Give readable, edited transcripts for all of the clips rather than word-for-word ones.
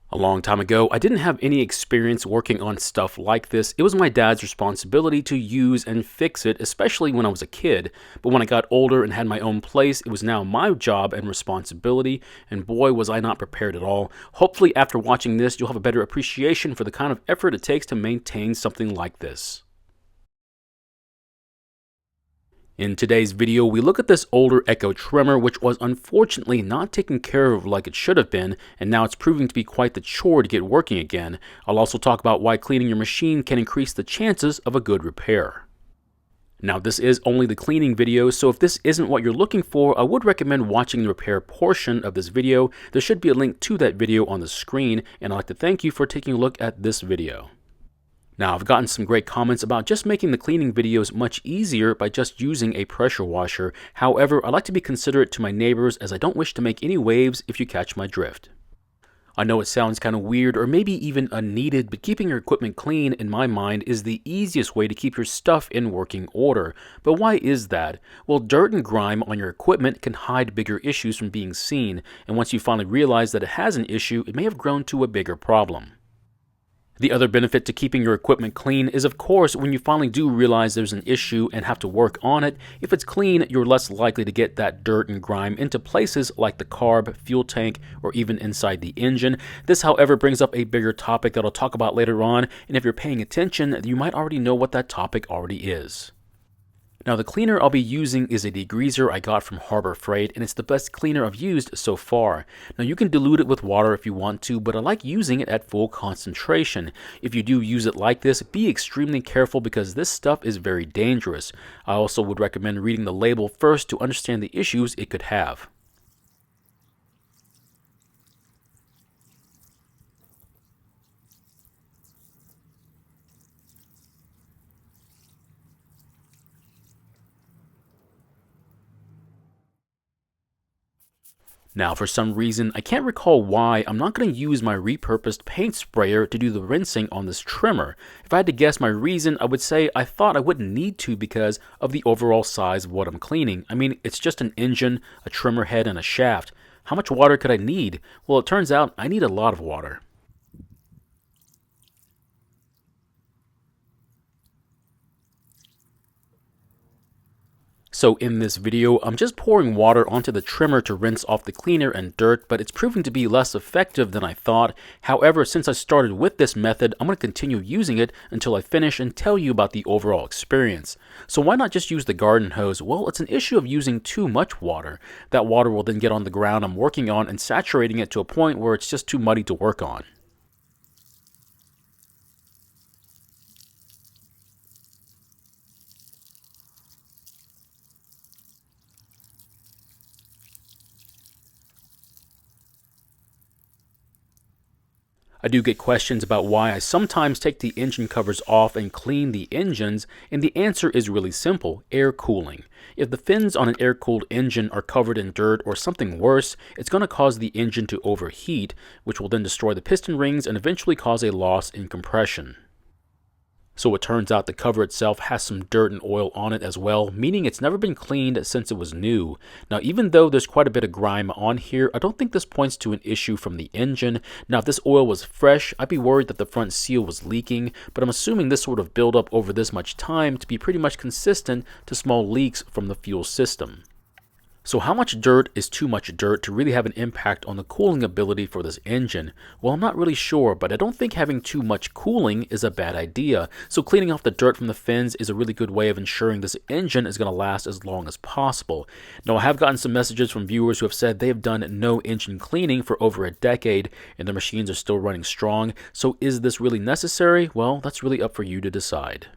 A long time ago, I didn't have any experience working on stuff like this. It was my dad's responsibility to use and fix it, especially when I was a kid. But when I got older and had my own place, it was now my job and responsibility, and boy, was I not prepared at all. Hopefully, after watching this, you'll have a better appreciation for the kind of effort it takes to maintain something like this. In today's video, we look at this older Echo trimmer, which was unfortunately not taken care of like it should have been, and now it's proving to be quite the chore to get working again. I'll also talk about why cleaning your machine can increase the chances of a good repair. Now, this is only the cleaning video, so if this isn't what you're looking for, I would recommend watching the repair portion of this video. There should be a link to that video on the screen, and I'd like to thank you for taking a look at this video. Now, I've gotten some great comments about just making the cleaning videos much easier by just using a pressure washer. However, I like to be considerate to my neighbors as I don't wish to make any waves, if you catch my drift. I know it sounds kind of weird or maybe even unneeded, but keeping your equipment clean, in my mind, is the easiest way to keep your stuff in working order. But why is that? Well, dirt and grime on your equipment can hide bigger issues from being seen, and once you finally realize that it has an issue, it may have grown to a bigger problem. The other benefit to keeping your equipment clean is, of course, when you finally do realize there's an issue and have to work on it, if it's clean, you're less likely to get that dirt and grime into places like the carb, fuel tank, or even inside the engine. This, however, brings up a bigger topic that I'll talk about later on, and if you're paying attention, you might already know what that topic already is. Now, the cleaner I'll be using is a degreaser I got from Harbor Freight, and it's the best cleaner I've used so far. Now, you can dilute it with water if you want to, but I like using it at full concentration. If you do use it like this, be extremely careful because this stuff is very dangerous. I also would recommend reading the label first to understand the issues it could have. Now, for some reason, I can't recall why, I'm not going to use my repurposed paint sprayer to do the rinsing on this trimmer. If I had to guess my reason, I would say I thought I wouldn't need to because of the overall size of what I'm cleaning. I mean, it's just an engine, a trimmer head, and a shaft. How much water could I need? Well, it turns out I need a lot of water. So in this video, I'm just pouring water onto the trimmer to rinse off the cleaner and dirt, but it's proving to be less effective than I thought. However, since I started with this method, I'm going to continue using it until I finish and tell you about the overall experience. So why not just use the garden hose? Well, it's an issue of using too much water. That water will then get on the ground I'm working on and saturating it to a point where it's just too muddy to work on. I do get questions about why I sometimes take the engine covers off and clean the engines, and the answer is really simple: air cooling. If the fins on an air-cooled engine are covered in dirt or something worse, it's going to cause the engine to overheat, which will then destroy the piston rings and eventually cause a loss in compression. So it turns out the cover itself has some dirt and oil on it as well, meaning it's never been cleaned since it was new. Now, even though there's quite a bit of grime on here, I don't think this points to an issue from the engine. Now, if this oil was fresh, I'd be worried that the front seal was leaking, but I'm assuming this sort of buildup over this much time to be pretty much consistent to small leaks from the fuel system. So how much dirt is too much dirt to really have an impact on the cooling ability for this engine? Well, I'm not really sure, but I don't think having too much cooling is a bad idea. So cleaning off the dirt from the fins is a really good way of ensuring this engine is going to last as long as possible. Now, I have gotten some messages from viewers who have said they have done no engine cleaning for over a decade and their machines are still running strong. So is this really necessary? Well, that's really up for you to decide.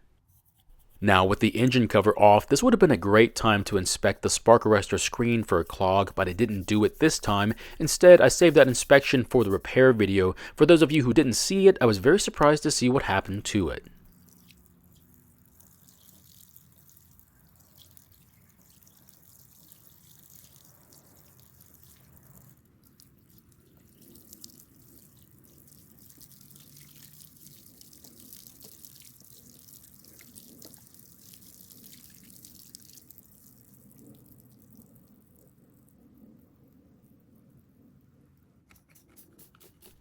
Now, with the engine cover off, this would have been a great time to inspect the spark arrestor screen for a clog, but I didn't do it this time. Instead, I saved that inspection for the repair video. For those of you who didn't see it, I was very surprised to see what happened to it.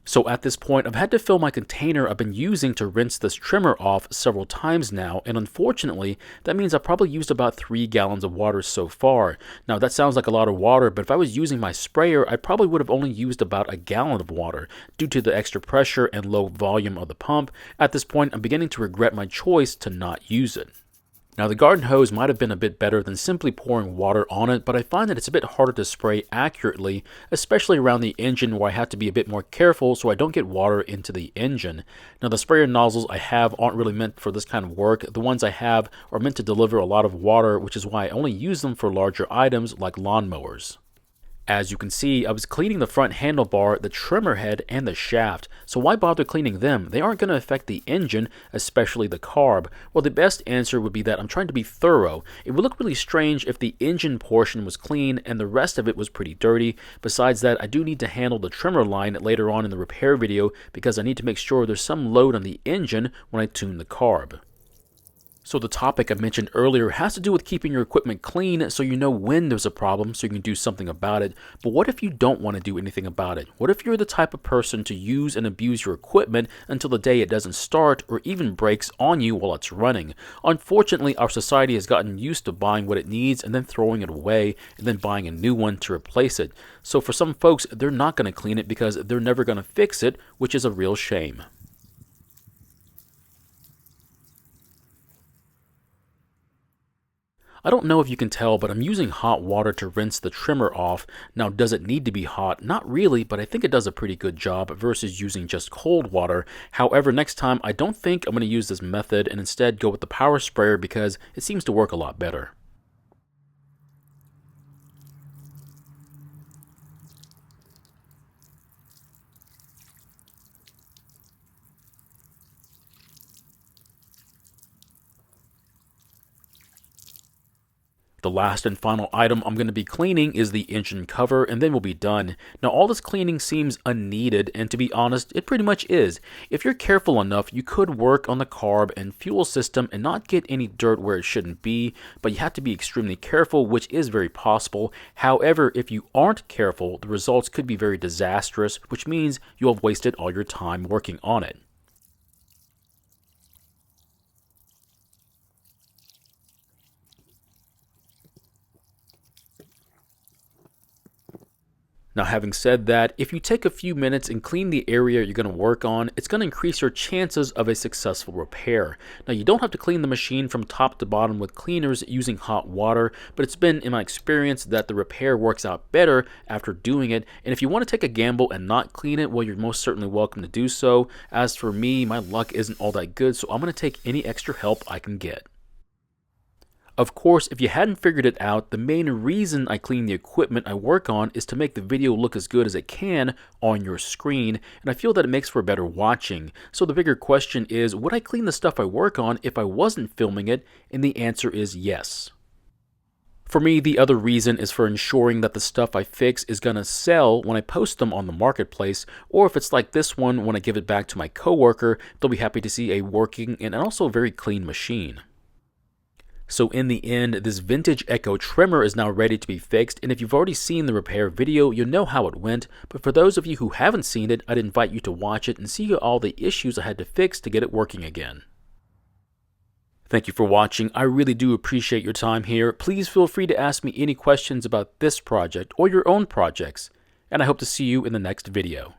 So at this point, I've had to fill my container I've been using to rinse this trimmer off several times now, and unfortunately, that means I've probably used about 3 gallons of water so far. Now that sounds like a lot of water, but if I was using my sprayer, I probably would have only used about a gallon of water due to the extra pressure and low volume of the pump. At this point, I'm beginning to regret my choice to not use it. Now the garden hose might have been a bit better than simply pouring water on it, but I find that it's a bit harder to spray accurately, especially around the engine where I have to be a bit more careful so I don't get water into the engine. Now the sprayer nozzles I have aren't really meant for this kind of work. The ones I have are meant to deliver a lot of water, which is why I only use them for larger items like lawnmowers. As you can see, I was cleaning the front handlebar, the trimmer head, and the shaft, so why bother cleaning them? They aren't going to affect the engine, especially the carb. Well, the best answer would be that I'm trying to be thorough. It would look really strange if the engine portion was clean and the rest of it was pretty dirty. Besides that, I do need to handle the trimmer line later on in the repair video because I need to make sure there's some load on the engine when I tune the carb. So the topic I mentioned earlier has to do with keeping your equipment clean so you know when there's a problem so you can do something about it. But what if you don't want to do anything about it? What if you're the type of person to use and abuse your equipment until the day it doesn't start or even breaks on you while it's running? Unfortunately, our society has gotten used to buying what it needs and then throwing it away and then buying a new one to replace it. So for some folks, they're not going to clean it because they're never going to fix it, which is a real shame. I don't know if you can tell, but I'm using hot water to rinse the trimmer off. Now, does it need to be hot? Not really, but I think it does a pretty good job versus using just cold water. However, next time, I don't think I'm going to use this method and instead go with the power sprayer because it seems to work a lot better. The last and final item I'm going to be cleaning is the engine cover, and then we'll be done. Now, all this cleaning seems unneeded, and to be honest, it pretty much is. If you're careful enough, you could work on the carb and fuel system and not get any dirt where it shouldn't be, but you have to be extremely careful, which is very possible. However, if you aren't careful, the results could be very disastrous, which means you'll have wasted all your time working on it. Now, having said that, if you take a few minutes and clean the area you're going to work on, it's going to increase your chances of a successful repair. Now, you don't have to clean the machine from top to bottom with cleaners using hot water, but it's been in my experience that the repair works out better after doing it. And if you want to take a gamble and not clean it, well, you're most certainly welcome to do so. As for me, my luck isn't all that good, so I'm going to take any extra help I can get. Of course, if you hadn't figured it out, the main reason I clean the equipment I work on is to make the video look as good as it can on your screen, and I feel that it makes for better watching. So the bigger question is, would I clean the stuff I work on if I wasn't filming it? And the answer is yes. For me, the other reason is for ensuring that the stuff I fix is going to sell when I post them on the marketplace, or if it's like this one, when I give it back to my coworker, they'll be happy to see a working and also very clean machine. So in the end, this vintage Echo trimmer is now ready to be fixed, and if you've already seen the repair video, you'll know how it went, but for those of you who haven't seen it, I'd invite you to watch it and see all the issues I had to fix to get it working again. Thank you for watching. I really do appreciate your time here. Please feel free to ask me any questions about this project or your own projects, and I hope to see you in the next video.